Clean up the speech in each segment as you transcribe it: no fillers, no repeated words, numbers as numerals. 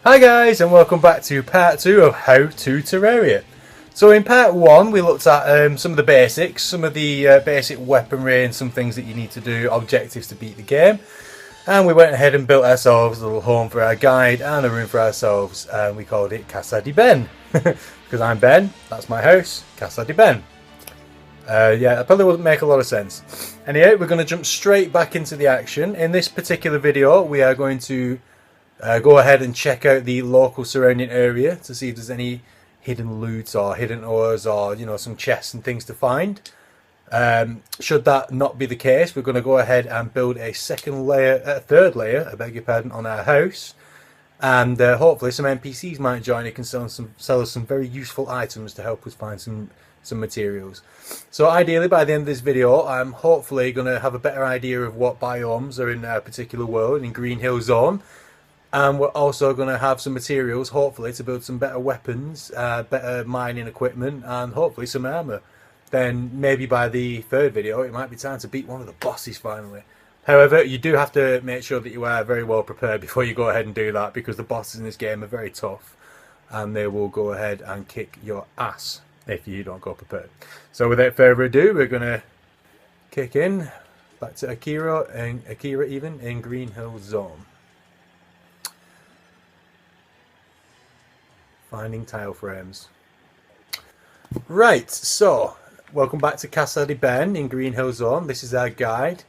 Hi guys, and welcome back to part 2 of How to Terraria. So in part 1 we looked at some of the basics, some of the basic weaponry and some things that you need to do, objectives to beat the game. And we went ahead and built ourselves a little home for our guide and a room for ourselves, and we called it Casa di Ben. Because I'm Ben, that's my house, Casa di Ben. Yeah, that probably wouldn't make a lot of sense. Anyway, we're going to jump straight back into the action. In this particular video we are going to go ahead and check out the local surrounding area to see if there's any hidden loot or hidden ores or, you know, some chests and things to find. Should that not be the case, we're going to go ahead and build a third layer, I beg your pardon, on our house, and hopefully some NPCs might join. It can sell us some very useful items to help us find some materials. So ideally by the end of this video I'm hopefully going to have a better idea of what biomes are in a particular world in Green Hill Zone. And we're also going to have some materials, hopefully, to build some better weapons, better mining equipment, and hopefully some armour. Then maybe by the third video, it might be time to beat one of the bosses finally. However, you do have to make sure that you are very well prepared before you go ahead and do that, because the bosses in this game are very tough, and they will go ahead and kick your ass if you don't go prepared. So without further ado, we're going to kick in back to Akira even in Green Hill Zone. Finding tile frames. Right, so welcome back to Casa di Ben in Green Hill Zone. This is our guide.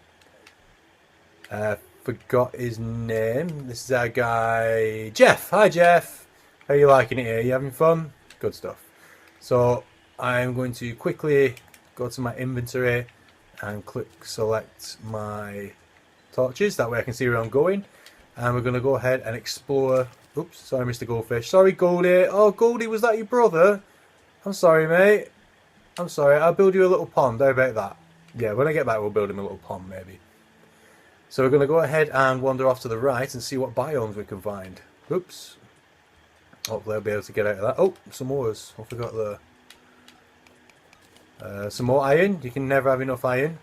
Forgot his name. This is our guy Jeff. Hi Jeff. How are you liking it here? You having fun? Good stuff. So I'm going to quickly go to my inventory and click select my torches. That way I can see where I'm going. And we're going to go ahead and explore. Oops, sorry Mr. Goldfish. Sorry Goldie. Oh Goldie, was that your brother? I'm sorry mate. I'm sorry, I'll build you a little pond. How about that? Yeah, when I get back we'll build him a little pond maybe. So we're going to go ahead and wander off to the right and see what biomes we can find. Oops. Hopefully I'll be able to get out of that. Oh, some ores. I forgot some more iron. You can never have enough iron.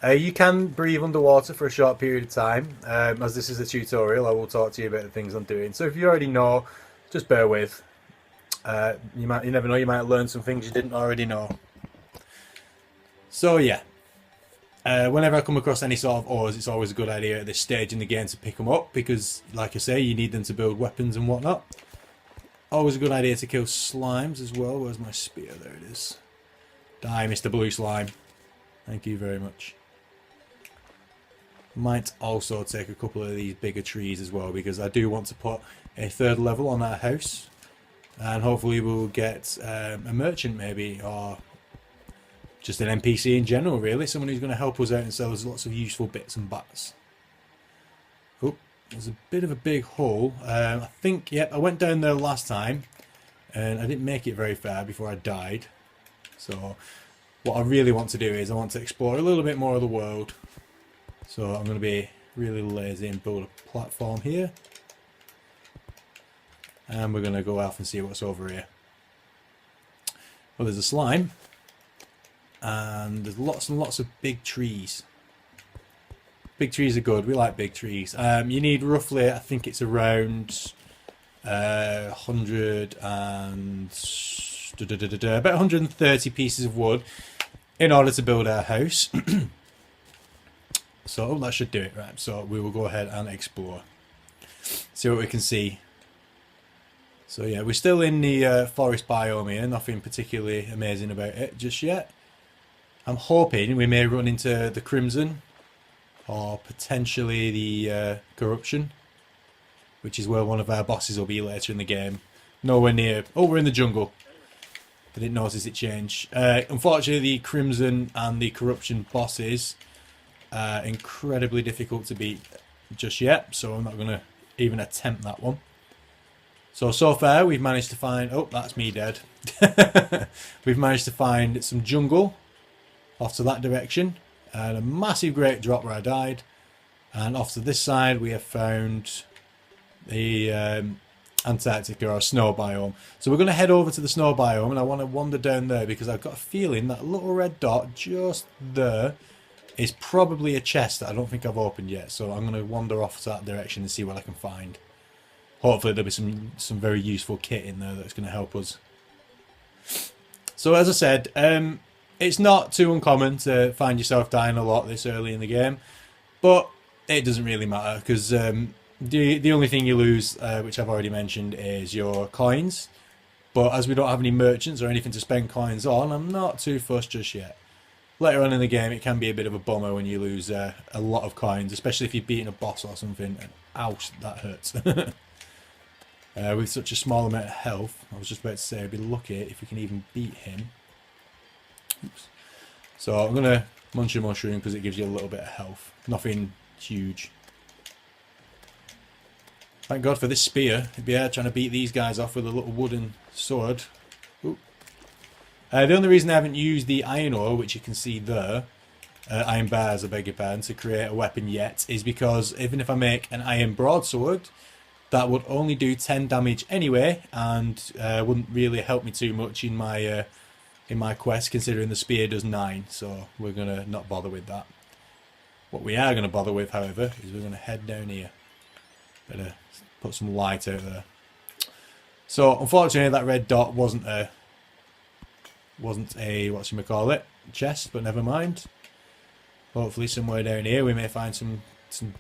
You can breathe underwater for a short period of time. As this is a tutorial, I will talk to you about the things I'm doing. So if you already know, just bear with. You never know, you might learn some things you didn't already know. So yeah, whenever I come across any sort of ores, it's always a good idea at this stage in the game to pick them up, because like I say, you need them to build weapons and whatnot. Always a good idea to kill slimes as well. Where's my spear? There it is. Die, Mr. Blue Slime. Thank you very much. Might also take a couple of these bigger trees as well, because I do want to put a third level on our house, and hopefully we'll get a merchant maybe, or just an NPC in general really, someone who's going to help us out and sell us lots of useful bits and bats. Oh, there's a bit of a big hole. I think, yep, I went down there last time and I didn't make it very far before I died. So what I really want to do is I want to explore a little bit more of the world. So I'm going to be really lazy and build a platform here. And we're going to go off and see what's over here. Well, there's a slime. And there's lots and lots of big trees. Big trees are good. We like big trees. You need roughly, I think it's around 100 and... about 130 pieces of wood in order to build our house. So that should do it, right? So we will go ahead and explore, see what we can see. So yeah, we're still in the forest biome here, nothing particularly amazing about it just yet. I'm hoping we may run into the Crimson, or potentially the Corruption, which is where one of our bosses will be later in the game. Nowhere near. Oh, we're in the jungle. I didn't notice it change. Unfortunately, the Crimson and the Corruption bosses are incredibly difficult to beat just yet, so I'm not going to even attempt that one. So far we've managed to find... Oh, that's me dead. We've managed to find some jungle off to that direction, and a massive great drop where I died. And off to this side we have found the Antarctica or snow biome. So we're going to head over to the snow biome, and I want to wander down there because I've got a feeling that little red dot just there is probably a chest that I don't think I've opened yet. So I'm going to wander off to that direction and see what I can find. hopefully there'll be some very useful kit in there that's going to help us. So as I said, it's not too uncommon to find yourself dying a lot this early in the game, but it doesn't really matter because the only thing you lose, which I've already mentioned, is your coins. But as we don't have any merchants or anything to spend coins on, I'm not too fussed just yet. Later on in the game, it can be a bit of a bummer when you lose a lot of coins, especially if you've beaten a boss or something. And ouch, that hurts. With such a small amount of health, I was just about to say, I'd be lucky if we can even beat him. Oops. So I'm going to munch a mushroom because it gives you a little bit of health. Nothing huge. Thank God for this spear. It'd be hard trying to beat these guys off with a little wooden sword. The only reason I haven't used the iron ore, which you can see there, iron bars, I beg your pardon, to create a weapon yet, is because even if I make an iron broadsword, that would only do 10 damage anyway, and wouldn't really help me too much in my quest, considering the spear does 9. So we're gonna not bother with that. What we are gonna bother with, however, is we're gonna head down here. Better put some light out there. So unfortunately, that red dot wasn't a whatchamacallit, chest, but never mind. Hopefully somewhere down here we may find some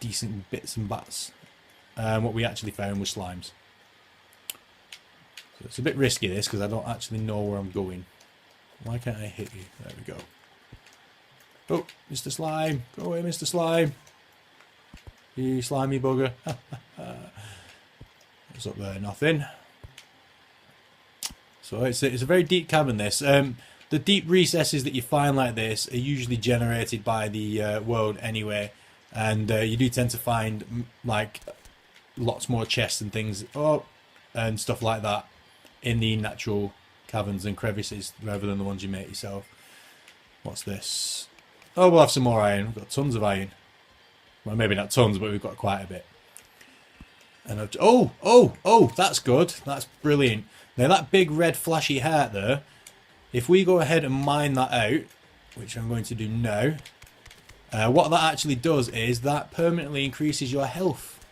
decent bits and bats. What we actually found was slimes. So it's a bit risky this because I don't actually know where I'm going. Why can't I hit you? There we go. Oh, Mr. Slime. Go away, Mr. Slime. You slimy bugger. What's up there? Nothing. So it's a very deep cavern, this. The deep recesses that you find like this are usually generated by the world anyway. And you do tend to find like lots more chests and things and stuff like that in the natural caverns and crevices rather than the ones you make yourself. What's this? Oh, we'll have some more iron. We've got tons of iron. Well, maybe not tons, but we've got quite a bit. And that's good. That's brilliant. Now that big red flashy heart there, if we go ahead and mine that out, which I'm going to do now, what that actually does is that permanently increases your health.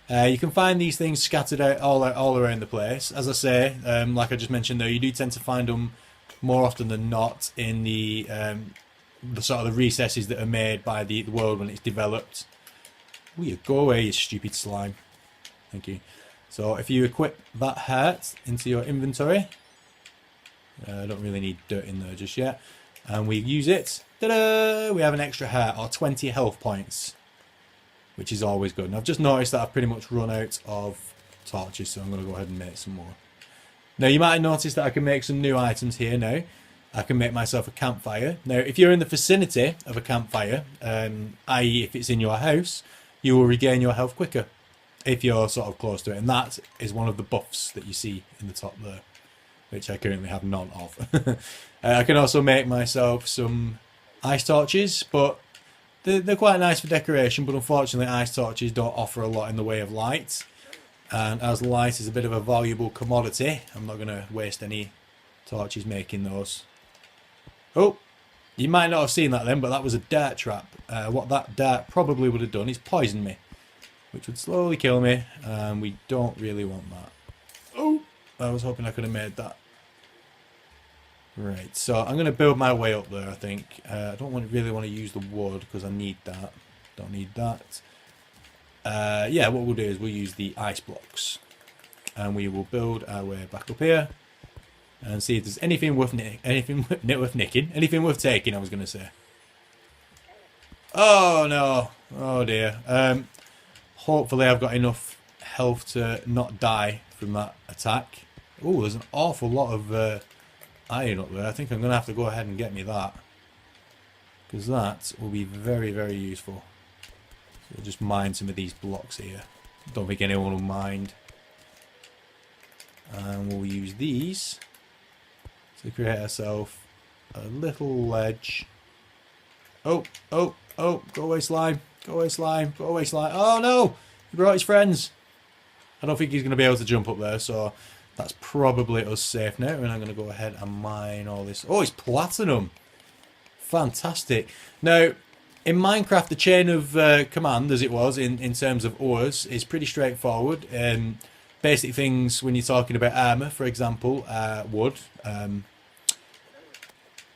You can find these things scattered out all around the place. As I say, like I just mentioned though, you do tend to find them more often than not in the sort of the recesses that are made by the world when it's developed. Will you go away, you stupid slime. Thank you. So if you equip that heart into your inventory, I don't really need dirt in there just yet, and we use it, ta-da! We have an extra heart, or 20 health points, which is always good. And I've just noticed that I've pretty much run out of torches, so I'm going to go ahead and make some more. Now you might have noticed that I can make some new items here now. I can make myself a campfire. Now if you're in the vicinity of a campfire, i.e. if it's in your house, you will regain your health quicker if you're sort of close to it, and that is one of the buffs that you see in the top there, which I currently have none of. I can also make myself some ice torches, but they're quite nice for decoration, but unfortunately ice torches don't offer a lot in the way of light, and as light is a bit of a valuable commodity, I'm not going to waste any torches making those. Oh, you might not have seen that then, but that was a dart trap. What that dart probably would have done is poison me, which would slowly kill me, and we don't really want that. Oh, I was hoping I could have made that. Right, so I'm going to build my way up there, I think. I don't really want to use the wood because I need that. Don't need that. Yeah, what we'll do is we'll use the ice blocks, and we will build our way back up here and see if there's anything worth anything worth taking, I was going to say. Oh no, oh dear. Hopefully I've got enough health to not die from that attack. Oh, there's an awful lot of iron up there. I think I'm going to have to go ahead and get me that, because that will be very, very useful. So we'll just mine some of these blocks here. Don't think anyone will mind. And we'll use these to create ourselves a little ledge. Oh, oh, oh, go away slime. Go away slime. Go away slime. Oh no! He brought his friends. I don't think he's going to be able to jump up there, so that's probably us safe now. And I'm going to go ahead and mine all this. Oh, it's platinum. Fantastic. Now, in Minecraft, the chain of command, as it was in terms of ores, is pretty straightforward. basic things when you're talking about armour, for example, wood.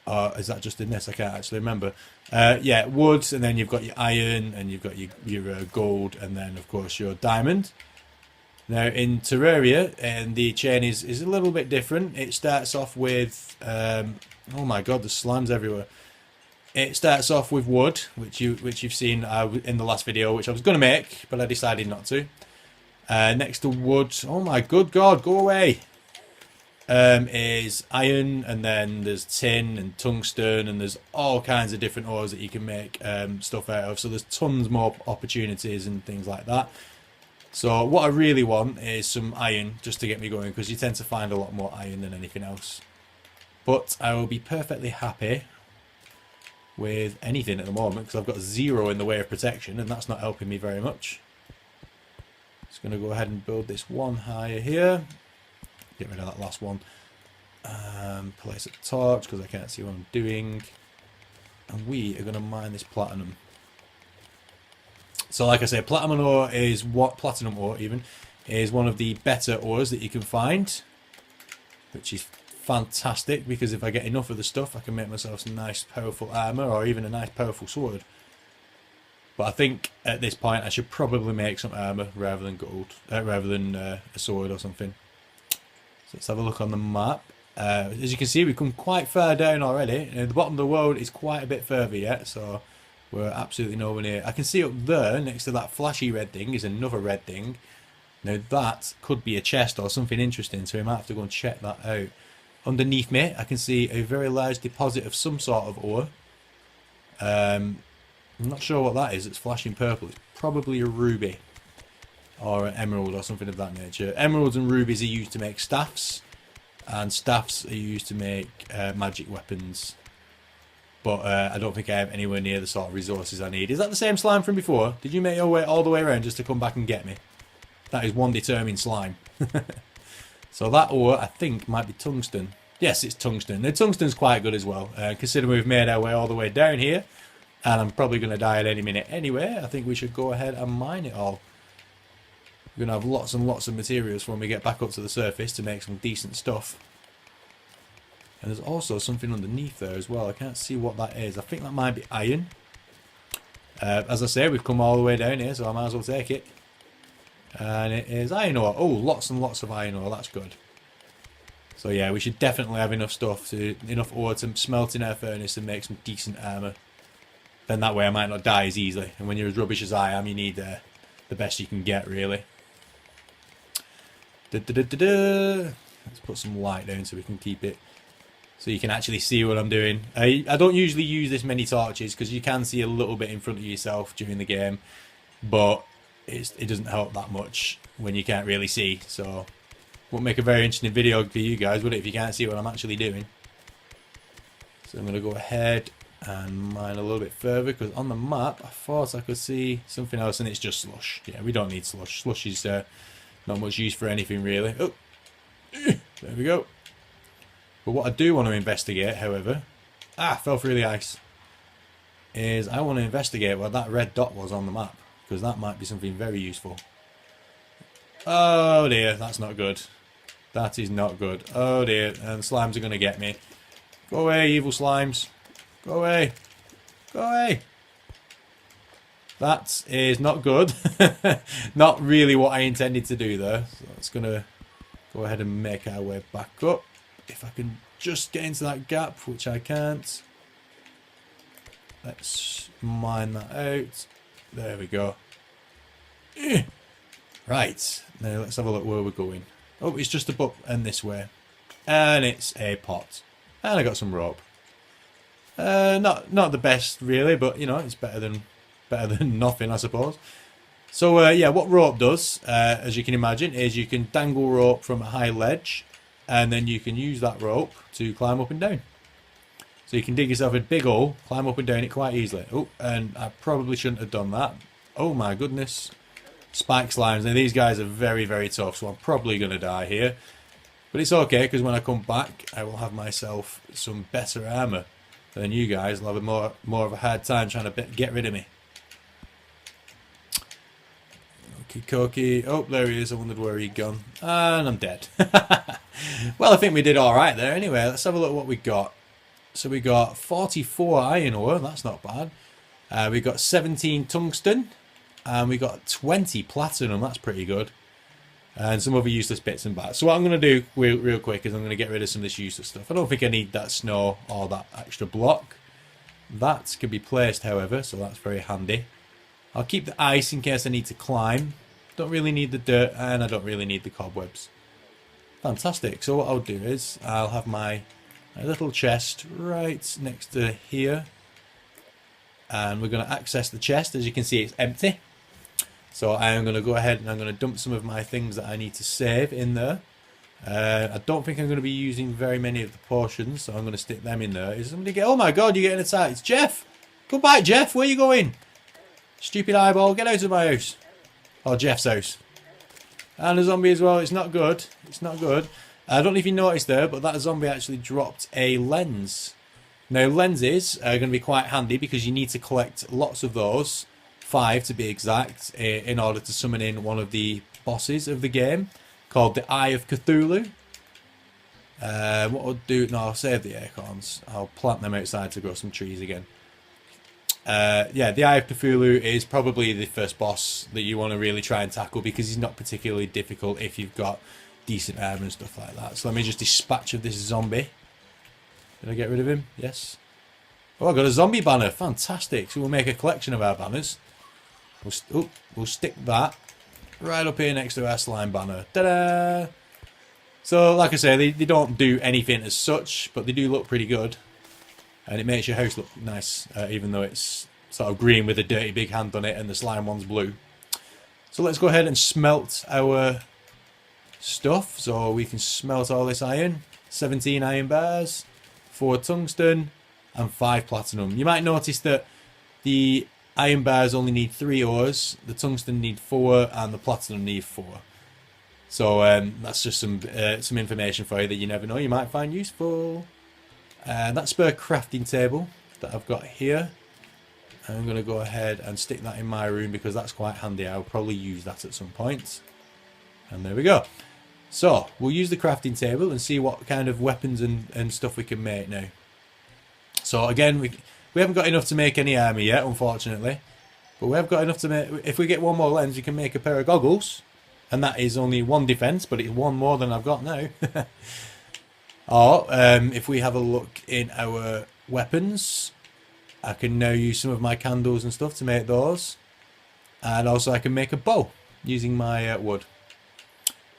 Or is that just in this? I can't actually remember. Yeah, wood, and then you've got your iron, and you've got your gold, and then of course your diamond. Now in Terraria, and the chain is a little bit different. It starts off with oh my god, there's slimes everywhere. It starts off with wood, which you've seen in the last video, which I was going to make, but I decided not to. Next to wood, oh my good god, go away. Is iron, and then there's tin and tungsten, and there's all kinds of different ores that you can make stuff out of. So there's tons more opportunities and things like that. So what I really want is some iron just to get me going, because you tend to find a lot more iron than anything else. But I will be perfectly happy with anything at the moment, because I've got 0 in the way of protection, and that's not helping me very much. Just going to go ahead and build this one higher here. Get rid of that last one. Place a torch because I can't see what I'm doing. And we are going to mine this platinum. So like I say, platinum ore is one of the better ores that you can find, which is fantastic, because if I get enough of the stuff, I can make myself some nice powerful armor, or even a nice powerful sword. But I think at this point I should probably make some armor rather than gold, rather than a sword or something. So let's have a look on the map. As you can see, we've come quite far down already. The bottom of the world is quite a bit further yet, so we're absolutely nowhere near. I can see up there, next to that flashy red thing, is another red thing. Now that could be a chest or something interesting, so we might have to go and check that out. Underneath me, I can see a very large deposit of some sort of ore. I'm not sure what that is. It's flashing purple. It's probably a ruby or an emerald or something of that nature. Emeralds and rubies are used to make staffs, and staffs are used to make magic weapons. But I don't think I have anywhere near the sort of resources I need. Is that the same slime from before? Did you make your way all the way around just to come back and get me? That is one determined slime. So that ore, I think, might be tungsten. Yes, it's tungsten. The tungsten's quite good as well. Considering we've made our way all the way down here, and I'm probably going to die at any minute anyway, I think we should go ahead and mine it all. We're going to have lots and lots of materials when we get back up to the surface to make some decent stuff. And there's also something underneath there as well. I can't see what that is. I think that might be iron. As I say, we've come all the way down here, so I might as well take it. And it is iron ore. Oh, lots and lots of iron ore. That's good. So yeah, we should definitely have enough enough ore to smelt in our furnace and make some decent armour. Then that way I might not die as easily. And when you're as rubbish as I am, you need the best you can get, really. Let's put some light down so we can keep it, so you can actually see what I'm doing. I don't usually use this many torches because you can see a little bit in front of yourself during the game, but it doesn't help that much when you can't really see. So won't make a very interesting video for you guys, would it, if you can't see what I'm actually doing? So I'm going to go ahead and mine a little bit further, because on the map I thought I could see something else, and it's just slush. Yeah, we don't need slush. Slush is not much use for anything really. Oh, there we go. But what I do want to investigate, however, fell through the ice, is I want to investigate what that red dot was on the map, because that might be something very useful. Oh dear, that's not good. That is not good. Oh dear, and slimes are going to get me. Go away, evil slimes. Go away. Go away. That is not good. Not really what I intended to do there. So it's going to go ahead and make our way back up. If I can just get into that gap, which I can't. Let's mine that out. There we go. Right, now let's have a look where we're going. Oh, it's just above and this way. And it's a pot. And I got some rope. Not the best really, but you know, it's better than nothing, I suppose. So yeah, what rope does, as you can imagine, is you can dangle rope from a high ledge, and then you can use that rope to climb up and down. So you can dig yourself a big hole, climb up and down it quite easily. Oh, and I probably shouldn't have done that. Oh my goodness. Spike slimes. Now these guys are very, very tough, so I'm probably going to die here. But it's okay, because when I come back, I will have myself some better armour. Then you guys will have more of a hard time trying to get rid of me. Kikoki. Oh, there he is. I wondered where he'd gone. And I'm dead. Well, I think we did alright there. Anyway, let's have a look at what we got. So we got 44 iron ore. That's not bad. We got 17 tungsten. And we got 20 platinum. That's pretty good. And some other useless bits and bats. So what I'm going to do real quick is I'm going to get rid of some of this useless stuff. I don't think I need that snow or that extra block. That can be placed, however, so that's very handy. I'll keep the ice in case I need to climb. Don't really need the dirt, and I don't really need the cobwebs. Fantastic. So what I'll do is I'll have my little chest right next to here. And we're going to access the chest. As you can see, it's empty. So I am going to go ahead and I'm going to dump some of my things that I need to save in there. I don't think I'm going to be using very many of the potions, so I'm going to stick them in there. Is somebody get? Oh my god, you're getting attacked. It's Jeff. Come back, Jeff. Where are you going? Stupid eyeball. Get out of my house. Or Jeff's house. And a zombie as well. It's not good. It's not good. I don't know if you noticed there, but that zombie actually dropped a lens. Now, lenses are going to be quite handy because you need to collect lots of those. 5 to be exact, in order to summon in one of the bosses of the game called the Eye of Cthulhu. What I'll do, no, I'll save the acorns. I'll plant them outside to grow some trees again. Yeah, the Eye of Cthulhu is probably the first boss that you want to really try and tackle because he's not particularly difficult if you've got decent armor and stuff like that. So let me just dispatch of this zombie. Did I get rid of him? Yes. Oh, I got a zombie banner. Fantastic. So we'll make a collection of our banners. We'll stick that right up here next to our slime banner. Ta-da! So, like I say, they don't do anything as such, but they do look pretty good. And it makes your house look nice, even though it's sort of green with a dirty big hand on it and the slime one's blue. So let's go ahead and smelt our stuff. So we can smelt all this iron. 17 iron bars, 4 tungsten, and 5 platinum. You might notice that the iron bars only need 3 ores, the tungsten need 4, and the platinum need 4. So that's just some information for you that you never know you might find useful. That's for a crafting table that I've got here. I'm going to go ahead and stick that in my room because that's quite handy. I'll probably use that at some point. And there we go. So we'll use the crafting table and see what kind of weapons and stuff we can make now. So again, we haven't got enough to make any armor yet, unfortunately. But we have got enough to make... If we get one more lens, we can make a pair of goggles. And that is only 1 defense, but it's 1 more than I've got now. Or, if we have a look in our weapons, I can now use some of my candles and stuff to make those. And also I can make a bow using my wood.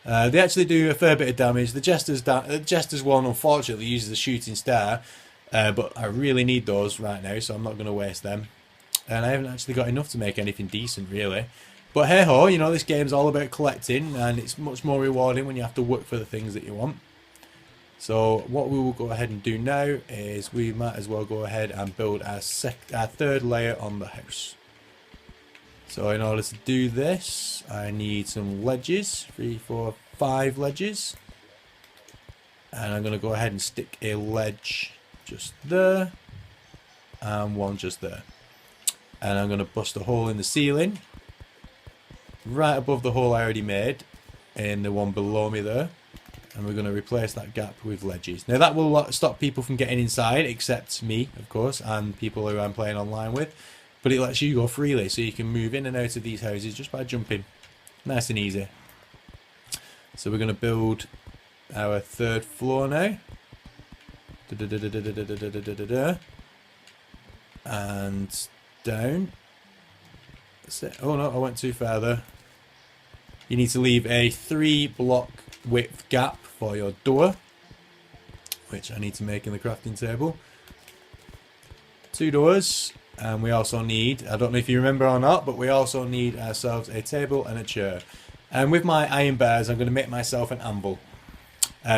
They actually do a fair bit of damage. The Jester's one, unfortunately, uses a shooting star. But I really need those right now, so I'm not going to waste them. And I haven't actually got enough to make anything decent, really. But hey ho, you know, this game's all about collecting, and it's much more rewarding when you have to work for the things that you want. So what we will go ahead and do now is we might as well go ahead and build our 3rd layer on the house. So in order to do this, I need some ledges, 3, 4, 5 ledges. And I'm going to go ahead and stick a ledge just there, and 1 just there. And I'm going to bust a hole in the ceiling, right above the hole I already made, and the one below me there. And we're going to replace that gap with ledges. Now that will stop people from getting inside, except me, of course, and people who I'm playing online with. But it lets you go freely, so you can move in and out of these houses just by jumping. Nice and easy. So we're going to build our 3rd floor now. And down. That's it. Oh no, I went too far there. You need to leave a 3 block width gap for your door, which I need to make in the crafting table. 2 doors, and we also need, I don't know if you remember or not, but we also need ourselves a table and a chair. And with my iron bars, I'm going to make myself an anvil.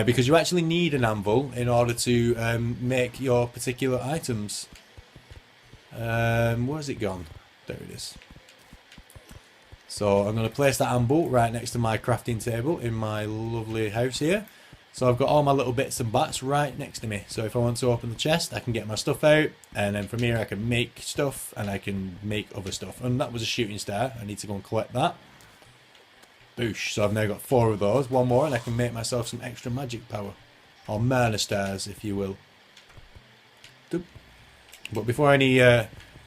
Because you actually need an anvil in order to make your particular items. Where's it gone? There it is. So I'm going to place that anvil right next to my crafting table in my lovely house here. So I've got all my little bits and bats right next to me. So if I want to open the chest, I can get my stuff out. And then from here I can make stuff and I can make other stuff. And that was a shooting star. I need to go and collect that. Boosh. So I've now got 4 of those. One more and I can make myself some extra magic power. Or mana stars, if you will. Doop. But before any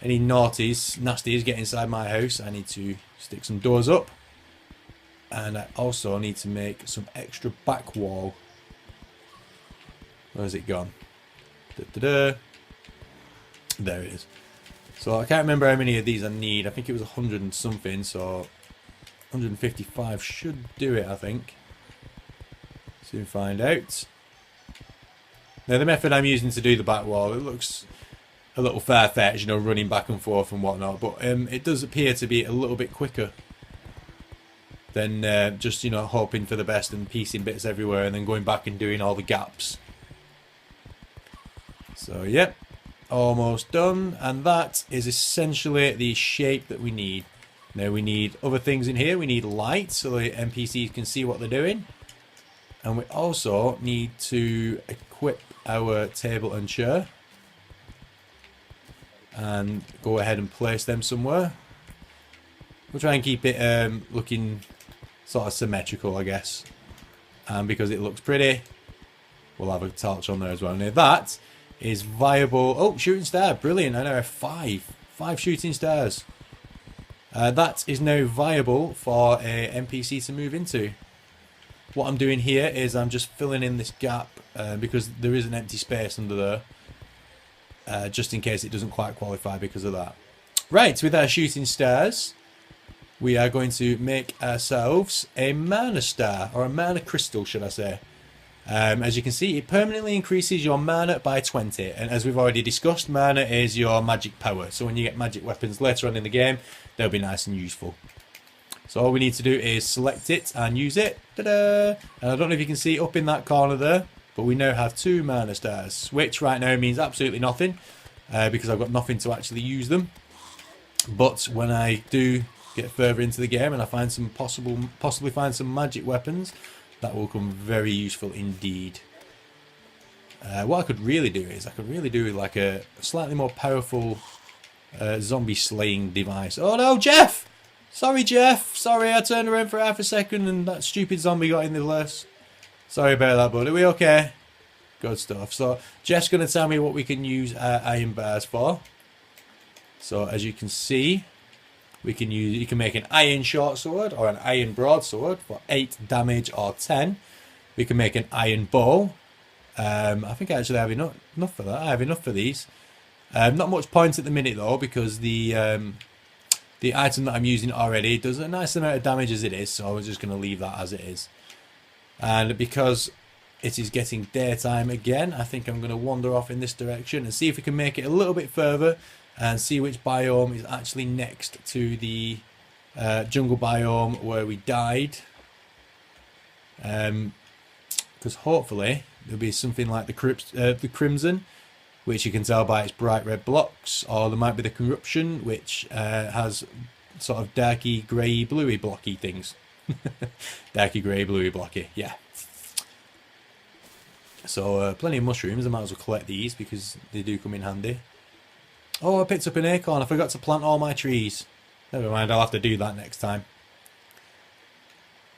naughties, nasties get inside my house, I need to stick some doors up. And I also need to make some extra back wall. Where's it gone? Da-da-da. There it is. So I can't remember how many of these I need. I think it was 100 and something, so 155 should do it, I think. Soon find out. Now the method I'm using to do the back wall, it looks a little far-fetched, you know, running back and forth and whatnot, but it does appear to be a little bit quicker than just, you know, hoping for the best and piecing bits everywhere and then going back and doing all the gaps. So, yep. Almost done, and that is essentially the shape that we need. Now we need other things in here. We need light so the NPCs can see what they're doing, and we also need to equip our table and chair and go ahead and place them somewhere. We'll try and keep it looking sort of symmetrical, I guess, and because it looks pretty, we'll have a torch on there as well. Now that is viable. Oh, shooting star, brilliant. I now have 5 shooting stars. That is now viable for a NPC to move into. What I'm doing here is I'm just filling in this gap because there is an empty space under there, just in case it doesn't quite qualify because of that. Right, with our shooting stars, we are going to make ourselves a mana star, or a mana crystal, should I say. As you can see, it permanently increases your mana by 20, and as we've already discussed, mana is your magic power, so when you get magic weapons later on in the game, they'll be nice and useful. So all we need to do is select it and use it. Ta-da! And I don't know if you can see up in that corner there, but we now have 2 mana stars, which right now means absolutely nothing, because I've got nothing to actually use them. But when I do get further into the game and I find some possibly find some magic weapons, that will come very useful indeed. What I could really do is I could really do like a slightly more powerful zombie slaying device. Oh no, Jeff! Sorry, Jeff. Sorry, I turned around for half a second and that stupid zombie got in the place. Sorry about that, bud. Are we okay? Good stuff. So Jeff's going to tell me what we can use our iron bars for. So as you can see, you can make an iron short sword or an iron broadsword for 8 damage or 10. We can make an iron bow. I think I actually have enough for that. I have enough for these. Not much point at the minute though, because the item that I'm using already does a nice amount of damage as it is, so we're just going to leave that as it is. And because it is getting daytime again, I think I'm going to wander off in this direction and see if we can make it a little bit further and see which biome is actually next to the jungle biome where we died. Because hopefully there'll be something like the Crimson, which you can tell by its bright red blocks, or there might be the Corruption, which has sort of darky, grey, bluey blocky things. Darky, grey, bluey blocky, yeah. So plenty of mushrooms, I might as well collect these because they do come in handy. Oh, I picked up an acorn. I forgot to plant all my trees. Never mind, I'll have to do that next time.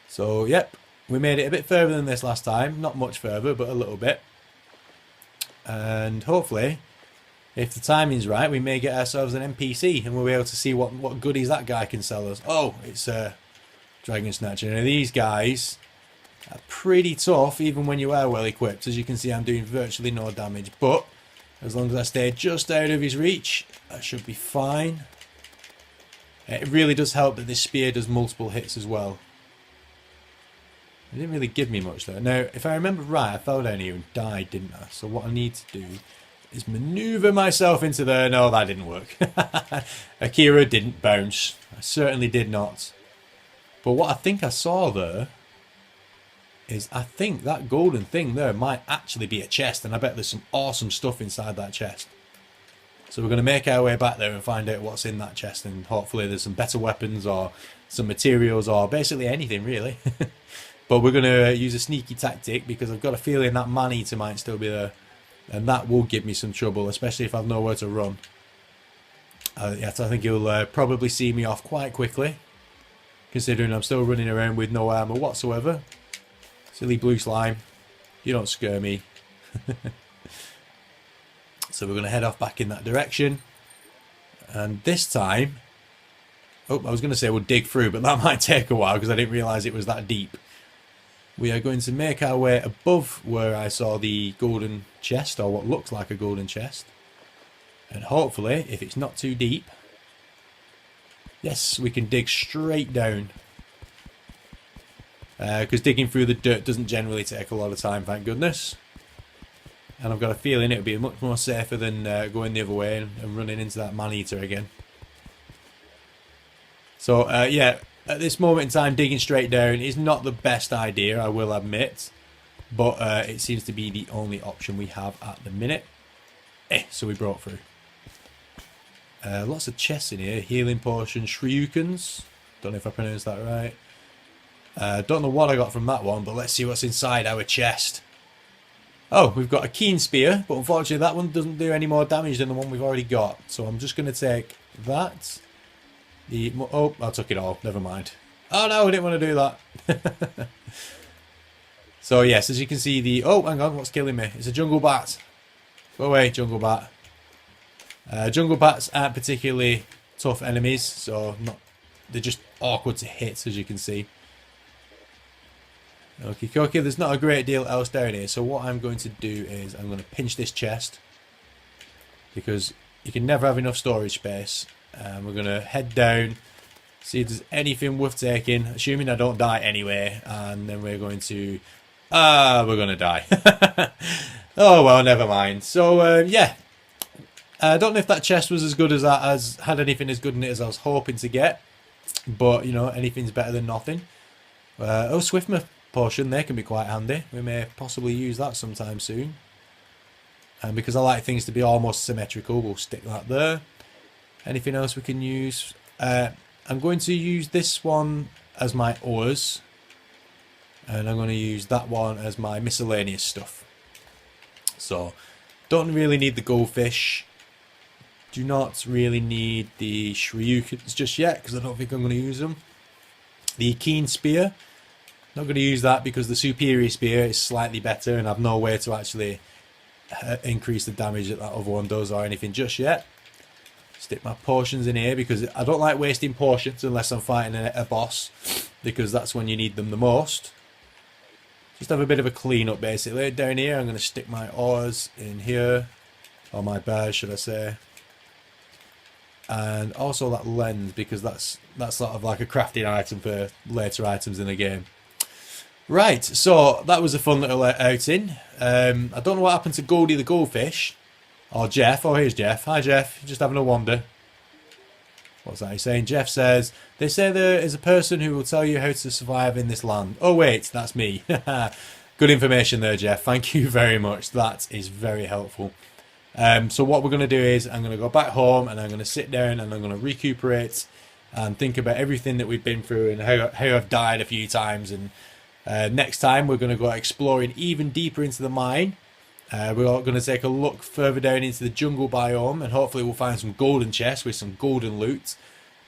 So, yep, we made it a bit further than this last time. Not much further, but a little bit. And hopefully, if the timing's right, we may get ourselves an NPC and we'll be able to see what goodies that guy can sell us. Oh, it's a Dragon Snatcher. Now, these guys are pretty tough, even when you are well equipped. As you can see, I'm doing virtually no damage, but as long as I stay just out of his reach, that should be fine. It really does help that this spear does multiple hits as well. It didn't really give me much though. Now, if I remember right, I fell down here and died, didn't I? So what I need to do is manoeuvre myself into there. No, that didn't work. Akira didn't bounce. I certainly did not. But what I think I saw there is I think that golden thing there might actually be a chest, and I bet there's some awesome stuff inside that chest. So we're going to make our way back there and find out what's in that chest, and hopefully there's some better weapons or some materials or basically anything really. But we're going to use a sneaky tactic because I've got a feeling that man-eater might still be there, and that will give me some trouble, especially if I've nowhere to run. Yes, I think he'll probably see me off quite quickly. considering I'm still running around with no armour whatsoever. Silly blue slime, you don't scare me. So we're going to head off back in that direction. And this time, oh, I was going to say we'll dig through, but that might take a while because I didn't realise it was that deep. We are going to make our way above where I saw the golden chest, or what looks like a golden chest. And hopefully, if it's not too deep, yes, we can dig straight down. Because digging through the dirt doesn't generally take a lot of time, thank goodness. And I've got a feeling it would be much more safer than going the other way and running into that man-eater again. So, yeah, at this moment in time, digging straight down is not the best idea, I will admit. But it seems to be the only option we have at the minute. So we broke through. Lots of chests in here. Healing potions, shuriukens. Don't know if I pronounced that right. Don't know what I got from that one, but let's see what's inside our chest. Oh, we've got a keen spear, but unfortunately that one doesn't do any more damage than the one we've already got. So I'm just going to take that. Oh, I took it all. Never mind. Oh no, I didn't want to do that. So yes, as you can see, the... Oh, hang on, what's killing me? It's a jungle bat. Go away, jungle bat. Jungle bats aren't particularly tough enemies, so they're just awkward to hit, as you can see. Okay, there's not a great deal else down here, so what I'm going to do is I'm going to pinch this chest, because you can never have enough storage space. We're going to head down, see if there's anything worth taking, assuming I don't die anyway, and then we're going to... we're going to die. Oh well, never mind. So, yeah. I don't know if that chest was as good as that, as had anything as good in it as I was hoping to get, but, you know, anything's better than nothing. Oh, Swiftmer potion, they can be quite handy. We may possibly use that sometime soon. And because I like things to be almost symmetrical, we'll stick that there. Anything else we can use? I'm going to use this one as my ores. And I'm going to use that one as my miscellaneous stuff. So, don't really need the goldfish. Do not really need the shuriukens just yet, because I don't think I'm going to use them. The keen spear. Not going to use that because the superior spear is slightly better and I've no way to actually increase the damage that that other one does or anything just yet. Stick my potions in here because I don't like wasting potions unless I'm fighting a boss, because that's when you need them the most. Just have a bit of a clean up basically. Down here I'm going to stick my ores in here, or my bears should I say. And also that lens, because that's sort of like a crafting item for later items in the game. Right, so that was a fun little outing. I don't know what happened to Goldie the goldfish. Or Jeff. Oh, here's Jeff. Hi, Jeff. Just having a wander. What's that he's saying? Jeff says, they say there is a person who will tell you how to survive in this land. Oh, wait, that's me. Good information there, Jeff. Thank you very much. That is very helpful. So what we're going to do is I'm going to go back home and I'm going to sit down and I'm going to recuperate and think about everything that we've been through and how I've died a few times. And next time we're going to go exploring even deeper into the mine. We're going to take a look further down into the jungle biome and hopefully we'll find some golden chests with some golden loot.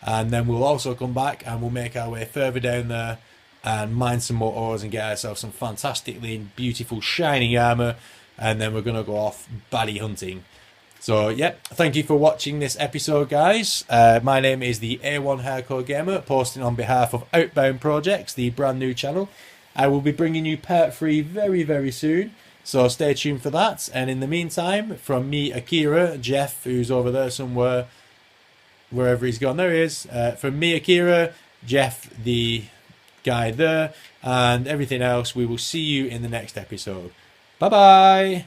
And then we'll also come back and we'll make our way further down there and mine some more ores and get ourselves some fantastically beautiful shining armour. And then we're going to go off baddie hunting. So, yep, thank you for watching this episode, guys. My name is the A1 Hardcore Gamer, posting on behalf of Outbound Projects, the brand new channel. I will be bringing you part 3 very, very soon. So stay tuned for that. And in the meantime, from me, Akira, Jeff, who's over there somewhere, wherever he's gone, there he is. From me, Akira, Jeff, the guy there, and everything else, we will see you in the next episode. Bye-bye!